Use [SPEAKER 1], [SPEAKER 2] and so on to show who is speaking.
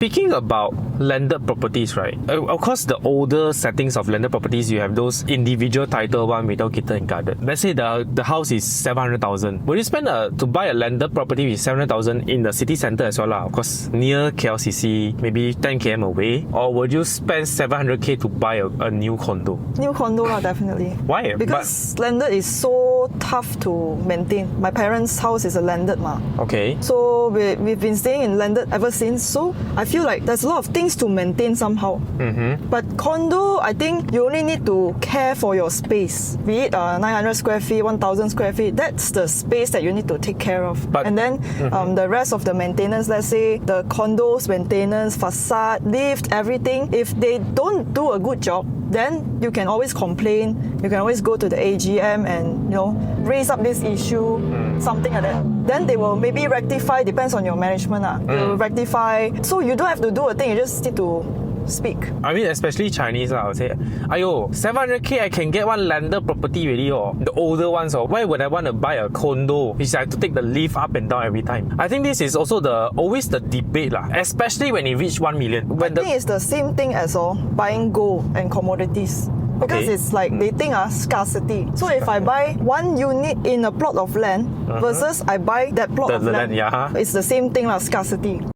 [SPEAKER 1] Speaking about landed properties, right? Of course, the older settings of landed properties, you have those individual title one without kitchen and garden. Let's say the house is 700,000. Would you spend to buy a landed property with 700,000 in the city center as well? Of course, near KLCC, maybe 10 km away. Or would you spend 700k to buy a new condo?
[SPEAKER 2] New condo, definitely.
[SPEAKER 1] Why?
[SPEAKER 2] Because landed is so tough to maintain. My parents' house is a landed ma.
[SPEAKER 1] Okay.
[SPEAKER 2] So we've been staying in landed ever since. So I feel like there's a lot of things to maintain somehow. But condo, I think you only need to care for your space. Be it 900 square feet, 1,000 square feet. That's the space that you need to take care of. And then the rest of the maintenance, let's say the condos maintenance, facade, lift, everything. If they don't do a good job, then you can always complain. You can always go to the AGM and raise up this issue, something like that. Then they will maybe rectify. Depends on your management. They will rectify. So you don't have to do a thing. You just need to speak.
[SPEAKER 1] I mean, especially Chinese, I would say, ayo, 700k I can get one landed property already, or the older ones, or why would I want to buy a condo which I have to take the lift up and down every time? I think this is also always the debate, especially when it reach 1 million. I
[SPEAKER 2] think it's the same thing as buying gold and commodities. Because it's like they think scarcity. So if I buy one unit in a plot of land versus I buy that plot of land, it's the same thing, scarcity.